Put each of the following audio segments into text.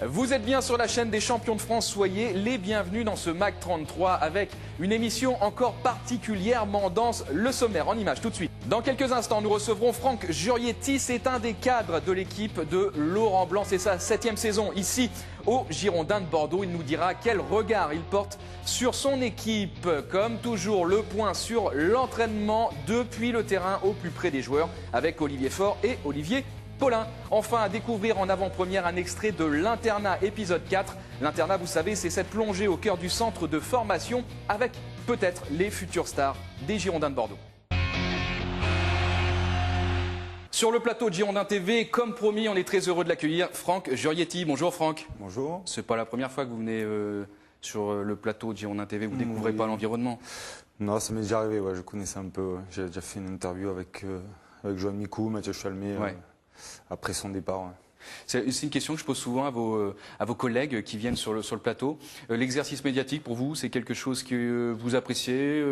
Vous êtes bien sur la chaîne des champions de France, soyez les bienvenus dans ce MAC 33 avec une émission encore particulièrement dense. Le sommaire en images tout de suite. Dans quelques instants, nous recevrons Franck Jurietti, c'est un des cadres de l'équipe de Laurent Blanc. C'est sa 7e saison ici au Girondins de Bordeaux. Il nous dira quel regard il porte sur son équipe. Comme toujours, le point sur l'entraînement depuis le terrain au plus près des joueurs avec Olivier Faure et Olivier Paulin. Enfin, à découvrir en avant-première un extrait de l'Internat épisode 4. L'Internat, vous savez, c'est cette plongée au cœur du centre de formation avec peut-être les futures stars des Girondins de Bordeaux. Sur le plateau de Girondins TV, comme promis, on est très heureux de l'accueillir. Franck Jurietti. Bonjour Franck. Bonjour. C'est pas la première fois que vous venez sur le plateau de Girondins TV, vous ne découvrez pas l'environnement? Non, ça m'est déjà arrivé, ouais, je connaissais un peu. J'ai déjà fait une interview avec Joanne Micou, Mathieu Chalmé, après son départ. Ouais. C'est une question que je pose souvent à vos collègues qui viennent sur le plateau. L'exercice médiatique, pour vous, c'est quelque chose que vous appréciez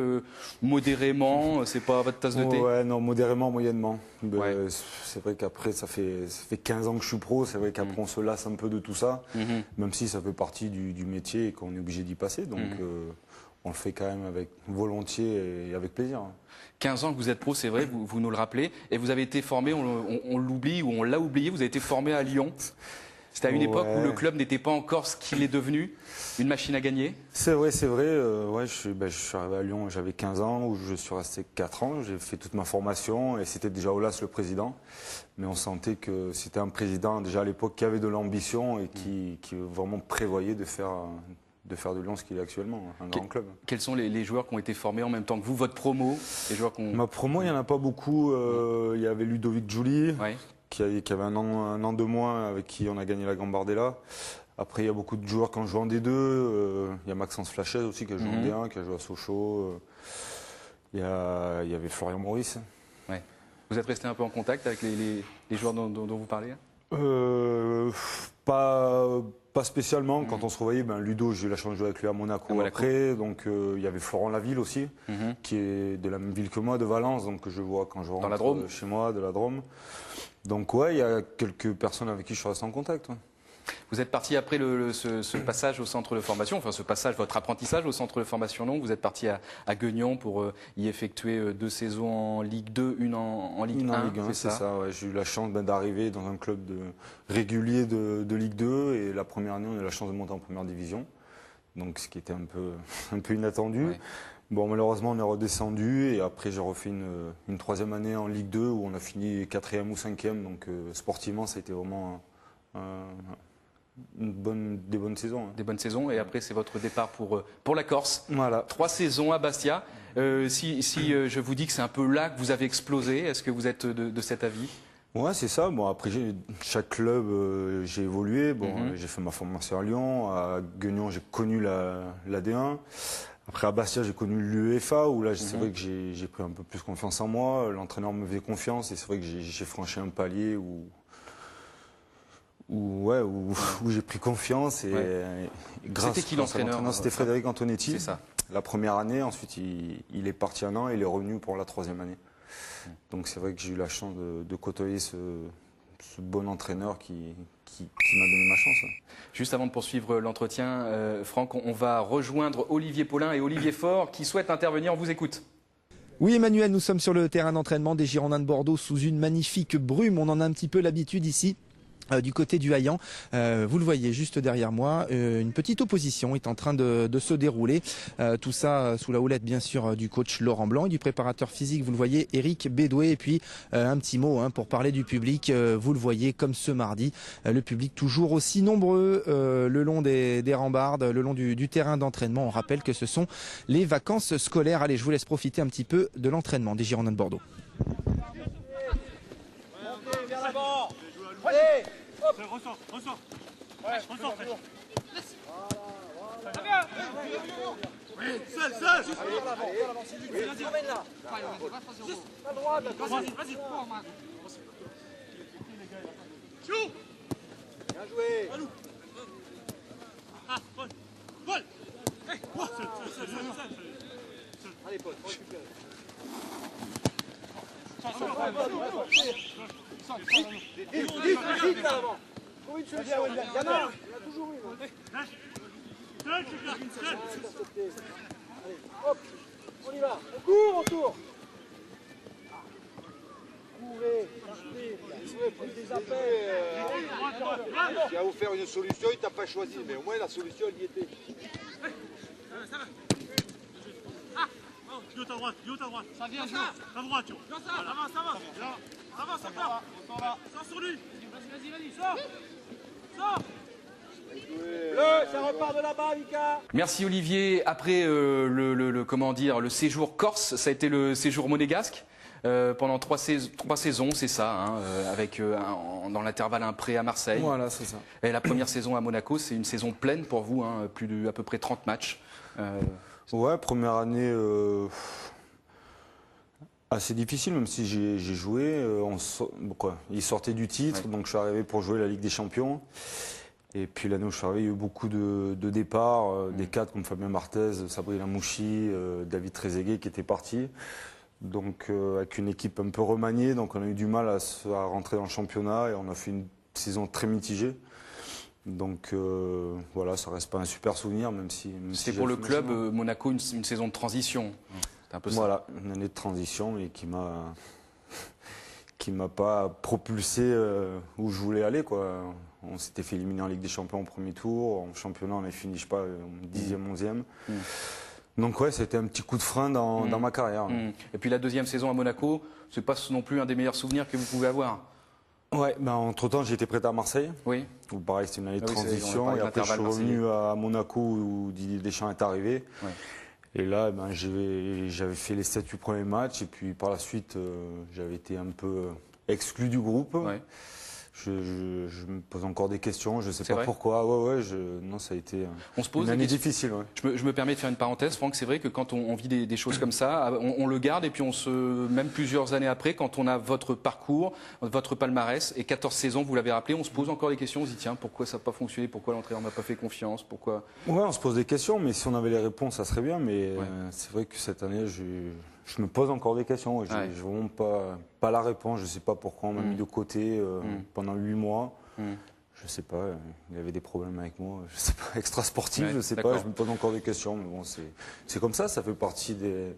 modérément? C'est pas votre tasse de thé? Ouais, non, modérément, moyennement. Ouais. C'est vrai qu'après, ça fait 15 ans que je suis pro. C'est vrai qu'après, on se lasse un peu de tout ça, même si ça fait partie du métier et qu'on est obligé d'y passer. Donc, on le fait quand même avec volontiers et avec plaisir. 15 ans que vous êtes pro, c'est vrai, vous nous le rappelez. Et vous avez été formé, on l'oublie ou on l'a oublié, vous avez été formé à Lyon. C'était à une époque où le club n'était pas encore ce qu'il est devenu, une machine à gagner. C'est vrai, c'est vrai. Ouais, je suis arrivé à Lyon, j'avais 15 ans, où je suis resté 4 ans. J'ai fait toute ma formation et c'était déjà Olas le président. Mais on sentait que c'était un président déjà à l'époque qui avait de l'ambition et qui vraiment prévoyait de faire de Lyon ce qu'il est actuellement, un grand club. Quels sont les joueurs qui ont été formés en même temps que vous, votre promo, les joueurs Ma promo, il n'y en a pas beaucoup. Il y avait Ludovic Giuli, qui avait un an de moins, avec qui on a gagné la Gambardella. Après, il y a beaucoup de joueurs qui ont joué en D2. Il y a Maxence Flachet aussi qui a joué en D1, qui a joué à Sochaux. Il y avait Florian Maurice. Ouais. Vous êtes resté un peu en contact avec les joueurs dont vous parlez? Pas spécialement. Quand on se revoyait, Ludo, j'ai eu la chance de jouer avec lui à Monaco après. Donc il y avait Florent Laville aussi, qui est de la même ville que moi, de Valence, donc que je vois quand je rentre la Drôme. Chez moi, de la Drôme. Donc ouais, il y a quelques personnes avec qui je reste en contact. Ouais. Vous êtes parti après ce passage au centre de formation, enfin ce passage, votre apprentissage au centre de formation longue, vous êtes parti à Guignon pour y effectuer 2 saisons en Ligue 2, une en Ligue 1. C'est ça, ouais. J'ai eu la chance d'arriver dans un club régulier de Ligue 2 et la première année on a eu la chance de monter en première division, donc ce qui était un peu inattendu. Ouais. Bon, malheureusement on est redescendu et après j'ai refait une 3e année en Ligue 2 où on a fini 4e ou 5e, donc sportivement ça a été vraiment des bonnes saisons. Hein. Des bonnes saisons et après c'est votre départ pour la Corse. Voilà. 3 saisons à Bastia. Si je vous dis que c'est un peu là que vous avez explosé, est-ce que vous êtes de cet avis? Ouais, c'est ça. Bon, après chaque club j'ai évolué. Bon, j'ai fait ma formation à Lyon, à Guignon j'ai connu la D1. Après à Bastia j'ai connu l'UEFA où là c'est vrai que j'ai pris un peu plus confiance en moi. L'entraîneur me faisait confiance et c'est vrai que j'ai franchi un palier où j'ai pris confiance et grâce. C'était qui l'entraîneur? C'était Frédéric Antonetti. C'est ça. La première année, ensuite il est parti un an et il est revenu pour la 3e année. Donc c'est vrai que j'ai eu la chance de côtoyer ce bon entraîneur qui m'a donné ma chance. Juste avant de poursuivre l'entretien, Franck, on va rejoindre Olivier Paulin et Olivier Faure qui souhaitent intervenir. On vous écoute. Oui Emmanuel, nous sommes sur le terrain d'entraînement des Girondins de Bordeaux sous une magnifique brume. On en a un petit peu l'habitude ici. Du côté du Haillan, vous le voyez juste derrière moi, une petite opposition est en train de se dérouler. Tout ça sous la houlette bien sûr du coach Laurent Blanc et du préparateur physique, vous le voyez, Eric Bédoué. Et puis un petit mot pour parler du public, vous le voyez comme ce mardi, le public toujours aussi nombreux le long des rambardes, le long du terrain d'entraînement. On rappelle que ce sont les vacances scolaires. Allez, je vous laisse profiter un petit peu de l'entraînement des Girondins de Bordeaux. Allez, hop. Ressort. Ouais, ressort. Voilà. Bien. Oui, seul. Allez, en avant, Sylvie. Vas-y, emmène là. À droite, vas-y. Bien joué. Ah, vol. Allez, Paul, récupère. Vite là avant. Trouve une solution. Yana, Hop, on y va. On court, on tourne. Courez, prenez des appels. Il va vous faire une solution, il t'a pas choisi, mais au moins la solution il y était. Yo, ta droite, yo, ta droite. Ça vient, Jo. Ta droite, Jo. Avance, avance. Avance, encore. Sors sur lui. Vas-y, sors. Sors. Ça repart de là-bas, Mika. Merci Olivier. Après comment dire, le séjour corse, ça a été le séjour monégasque pendant trois saisons, c'est ça, hein, avec dans l'intervalle un prêt à Marseille. Voilà, c'est ça. Et la première saison à Monaco, c'est une saison pleine pour vous, hein, plus de à peu près 30 matchs. Ouais, première année assez difficile, même si j'ai joué. Il sortait du titre, Ouais. donc je suis arrivé pour jouer la Ligue des Champions. Et puis l'année où je suis arrivé, il y a eu beaucoup de départs, des cadres comme Fabien Marthez, Sabrina Mouchi, David Trezeguet qui étaient partis. Donc avec une équipe un peu remaniée, donc on a eu du mal à rentrer dans le championnat et on a fait une saison très mitigée. Donc voilà, ça reste pas un super souvenir, même si. C'était pour le club Monaco une saison de transition. C'était un peu ça. Voilà, une année de transition et qui m'a pas propulsé où je voulais aller, quoi. On s'était fait éliminer en Ligue des Champions au premier tour, en championnat on a fini, je sais pas, 10e, 11e. Donc ouais, c'était un petit coup de frein dans ma carrière. Et puis la deuxième saison à Monaco, c'est pas non plus un des meilleurs souvenirs que vous pouvez avoir. Ouais, ben entre-temps j'ai été prêté à Marseille. Oui. Où pareil, c'était une année de Ah oui, transition. Et après je suis revenu à Monaco où Didier Deschamps est arrivé. Ouais. Et là, ben, j'avais fait les 7-8 premiers matchs. Et puis par la suite, j'avais été un peu exclu du groupe. Ouais. Je me pose encore des questions, je ne sais C'est pas vrai pourquoi. Non, ça a été On se pose une des année questions. difficile. Ouais. Je me permets de faire une parenthèse, Franck. C'est vrai que quand on vit des choses comme ça, on le garde et puis même plusieurs années après, quand on a votre parcours, votre palmarès et 14 saisons, vous l'avez rappelé, on se pose encore des questions. On se dit tiens, pourquoi ça n'a pas fonctionné? Pourquoi l'entraîneur m'a pas fait confiance? Pourquoi? Ouais, on se pose des questions, mais si on avait les réponses, ça serait bien. Mais Ouais. c'est vrai que cette année, je me pose encore des questions. Je n'ai vraiment pas la réponse. Je ne sais pas pourquoi on m'a mis de côté pendant 8 mois. Je sais pas, il y avait des problèmes avec moi, je sais pas, extra sportif, Ouais, je sais pas, je me pose encore des questions, mais bon, c'est comme ça fait partie de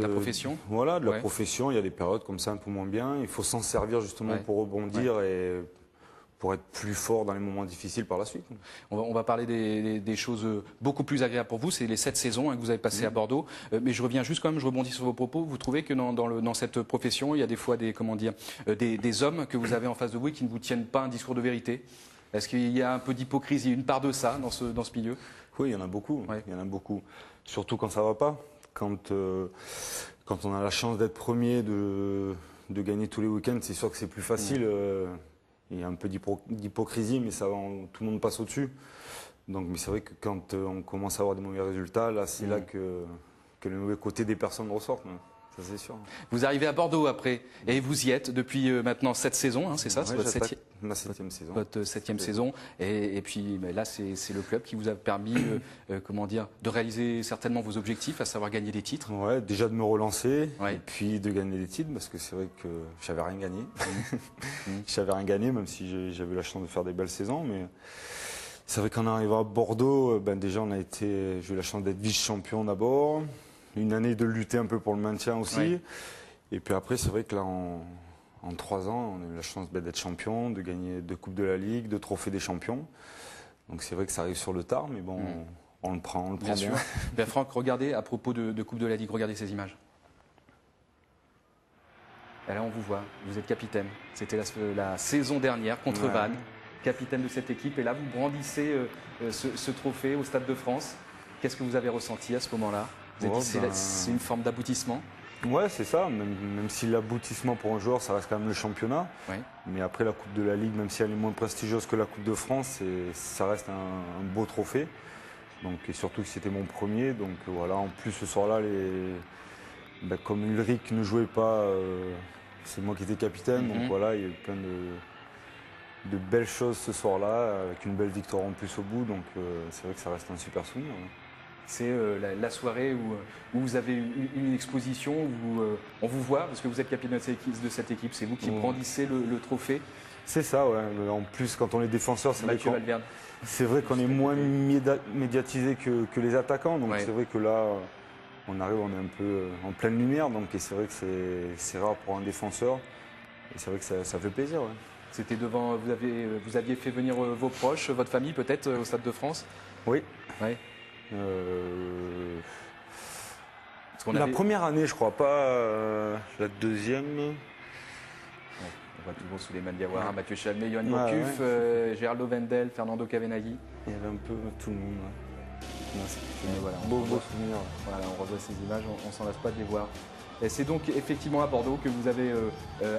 la profession. Voilà, de la Ouais. profession, il y a des périodes comme ça un peu moins bien, il faut s'en servir justement Ouais. pour rebondir et pour être plus fort dans les moments difficiles par la suite. On va parler des choses beaucoup plus agréables pour vous. C'est les 7 saisons, hein, que vous avez passées à Bordeaux. Mais je reviens juste quand même, je rebondis sur vos propos. Vous trouvez que dans cette profession, il y a des fois des hommes que vous avez en face de vous et qui ne vous tiennent pas un discours de vérité? Est-ce qu'il y a un peu d'hypocrisie, une part de ça dans ce milieu? Oui, il y en a beaucoup. Ouais. Il y en a beaucoup. Surtout quand ça va pas. Quand on a la chance d'être premier, de gagner tous les week-ends, c'est sûr que c'est plus facile. Il y a un peu d'hypocrisie, mais ça va, tout le monde passe au-dessus. Donc, mais c'est vrai que quand on commence à avoir des mauvais résultats, là, c'est là que le mauvais côté des personnes ressortent. Ça, c'est sûr. Vous arrivez à Bordeaux après, et vous y êtes depuis maintenant 7 saisons, hein, c'est ça? Ouais, C'est votre j'attaque ma 7e saison. Votre 7e saison, et puis là c'est le club qui vous a permis de réaliser certainement vos objectifs, à savoir gagner des titres. Ouais, déjà de me relancer, Ouais. et puis de gagner des titres, parce que c'est vrai que j'avais rien gagné. J'avais rien gagné, même si j'avais eu la chance de faire des belles saisons, mais c'est vrai qu'en arrivant à Bordeaux, déjà j'ai eu la chance d'être vice-champion d'abord, une année de lutter un peu pour le maintien aussi, Ouais. et puis après c'est vrai que là en 3 ans, on a eu la chance d'être champion, de gagner 2 Coupes de la Ligue, 2 trophées des champions. Donc c'est vrai que ça arrive sur le tard, mais bon, on le prend Bien sûr. Ben, Franck, regardez, à propos de Coupe de la Ligue, regardez ces images. Et là, on vous voit, vous êtes capitaine. C'était la saison dernière contre Ouais. Vannes, capitaine de cette équipe. Et là, vous brandissez ce trophée au Stade de France. Qu'est-ce que vous avez ressenti à ce moment-là? Vous avez dit, c'est une forme d'aboutissement? Ouais, c'est ça, même si l'aboutissement pour un joueur, ça reste quand même le championnat. Ouais. Mais après, la Coupe de la Ligue, même si elle est moins prestigieuse que la Coupe de France, ça reste un beau trophée. Donc, et surtout que c'était mon premier. Donc voilà, en plus ce soir-là, comme Ulrich ne jouait pas, c'est moi qui étais capitaine. Donc voilà, il y a eu plein de belles choses ce soir-là, avec une belle victoire en plus au bout. Donc c'est vrai que ça reste un super souvenir. Ouais. C'est la soirée où vous avez une exposition, où on vous voit, parce que vous êtes capitaine de cette équipe, c'est vous qui brandissez le trophée. C'est ça, ouais. Mais en plus, quand on est défenseur, Mathieu Valverde. c'est vrai qu'on est moins médiatisé que les attaquants. Donc c'est vrai que là, on arrive, on est un peu en pleine lumière. Donc et c'est vrai que c'est rare pour un défenseur. Et c'est vrai que ça fait plaisir. Ouais. C'était devant, vous aviez fait venir vos proches, votre famille peut-être au Stade de France? Oui. Ouais. La première année, je crois pas. La deuxième. On voit toujours Souleymane Diawara, Mathieu Chalmé, Johan Gourcuff, Geraldo Vendel, Fernando Cavenaghi. Il y avait un peu tout le monde. Ouais. Voilà, beau souvenir. Voilà, on revoit ces images, on s'en lasse pas de les voir. Et c'est donc effectivement à Bordeaux que vous avez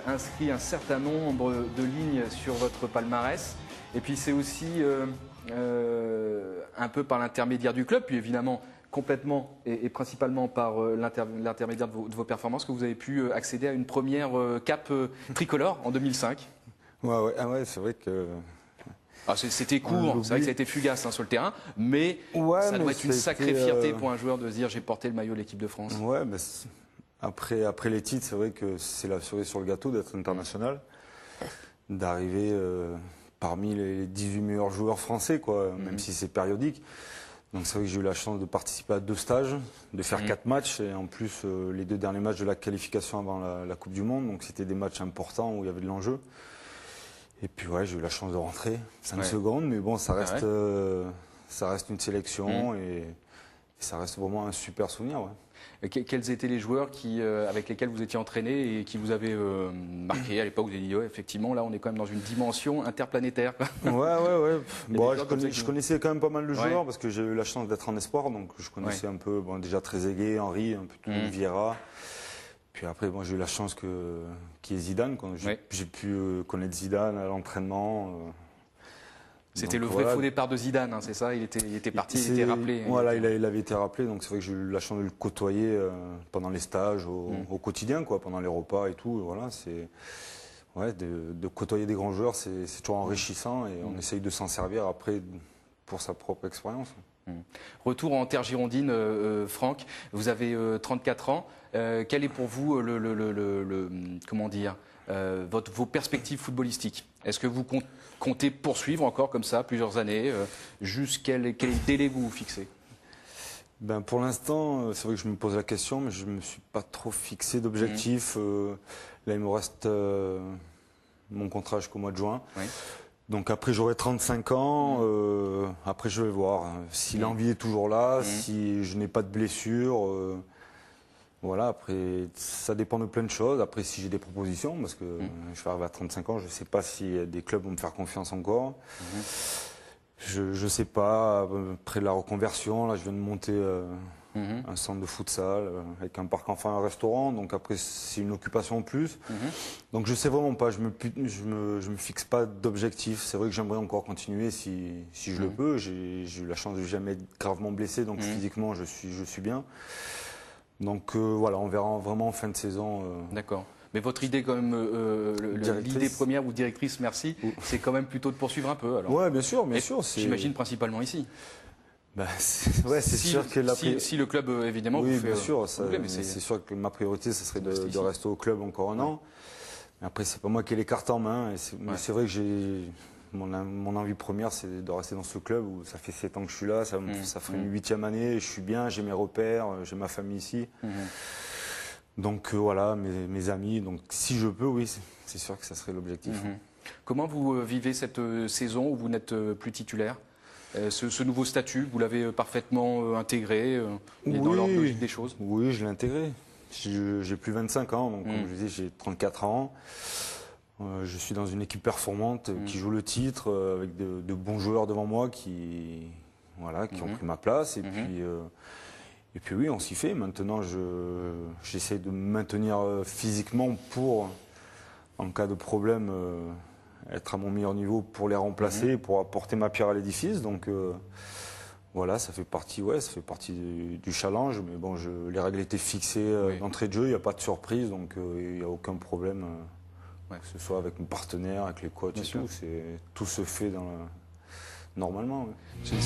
inscrit un certain nombre de lignes sur votre palmarès. Et puis c'est aussi un peu par l'intermédiaire du club, puis évidemment complètement et principalement par l'intermédiaire de vos performances que vous avez pu accéder à une première cape tricolore en 2005. Ouais. Ah ouais, c'est vrai que... C'était court, c'est vrai que ça a été fugace sur le terrain, mais ça doit être une sacrée fierté pour un joueur de se dire j'ai porté le maillot de l'équipe de France. Ouais, mais après les titres, c'est vrai que c'est la cerise sur le gâteau d'être international, d'arriver parmi les 18 meilleurs joueurs français, quoi, même si c'est périodique. Donc c'est vrai que j'ai eu la chance de participer à 2 stages, de faire 4 matchs, et en plus les 2 derniers matchs de la qualification avant la Coupe du Monde, donc c'était des matchs importants où il y avait de l'enjeu. Et puis ouais, j'ai eu la chance de rentrer 5 secondes, mais bon, ça reste une sélection et ça reste vraiment un super souvenir. Ouais. Quels étaient les joueurs avec lesquels vous étiez entraîné et qui vous avaient marqué à l'époque? Vous avez dit, effectivement, là, on est quand même dans une dimension interplanétaire. Ouais. Bon, je connaissais quand même pas mal de joueurs parce que j'ai eu la chance d'être en espoir, donc je connaissais un peu, déjà Trezeguet, Henry, un peu tout Vieira. Puis après, j'ai eu la chance qu'il y ait Zidane. J'ai pu connaître Zidane à l'entraînement. C'était le vrai faux départ de Zidane, c'est ça? Il était parti, il était rappelé. Voilà, il avait été rappelé, donc c'est vrai que j'ai eu la chance de le côtoyer pendant les stages, au quotidien, quoi, pendant les repas et tout. Voilà, de côtoyer des grands joueurs, c'est toujours enrichissant et on essaye de s'en servir après pour sa propre expérience. Retour en terre girondine, Franck, vous avez 34 ans. Quel est pour vous vos perspectives footballistiques? Est-ce que vous comptez poursuivre encore comme ça plusieurs années? Quel délai vous fixez? Pour l'instant, c'est vrai que je me pose la question, mais je ne me suis pas trop fixé d'objectif. Là, il me reste mon contrat jusqu'au mois de juin. Oui. Donc après, j'aurai 35 ans. Après, je vais voir. Si l'envie est toujours là, si je n'ai pas de blessure... Voilà, après, ça dépend de plein de choses. Après, si j'ai des propositions, parce que je vais arriver à 35 ans, je ne sais pas si des clubs vont me faire confiance encore. Je ne sais pas. Après la reconversion, là, je viens de monter un centre de futsal avec un parc enfant et un restaurant. Donc après, c'est une occupation en plus. Donc je ne sais vraiment pas. Je me fixe pas d'objectif. C'est vrai que j'aimerais encore continuer si je le peux. J'ai eu la chance de jamais être gravement blessé, donc physiquement, je suis bien. Donc voilà, on verra vraiment en fin de saison. D'accord. Mais votre idée quand même, l'idée première ou directrice, merci, c'est quand même plutôt de poursuivre un peu. Oui, bien sûr. J'imagine principalement ici. C'est sûr que si le club évidemment oui, vous fait. Bien sûr, c'est sûr que ma priorité, ce serait de rester au club encore un an. Mais après, c'est pas moi qui ai les cartes en main. Mais c'est vrai que j'ai. Mon envie première, c'est de rester dans ce club où ça fait 7 ans que je suis là, ça ferait une 8e année, je suis bien, j'ai mes repères, j'ai ma famille ici. Donc voilà, mes amis, donc si je peux, oui, c'est sûr que ça serait l'objectif. Comment vous vivez cette saison où vous n'êtes plus titulaire? Ce nouveau statut, vous l'avez parfaitement intégré dans l'ordre logique des choses? Oui, je l'ai intégré. J'ai plus 25 ans, donc comme je disais, j'ai 34 ans. Je suis dans une équipe performante qui joue le titre, avec de bons joueurs devant moi qui ont pris ma place. Et puis oui, on s'y fait. Maintenant, j'essaie de me maintenir physiquement pour, en cas de problème, être à mon meilleur niveau pour les remplacer, pour apporter ma pierre à l'édifice. Donc voilà, ça fait partie du challenge. Mais bon, les règles étaient fixées d'entrée de jeu, il n'y a pas de surprise, donc il n'y a aucun problème. Que ce soit avec mon partenaire, avec les coachs et tout, tout se fait normalement. Ouais.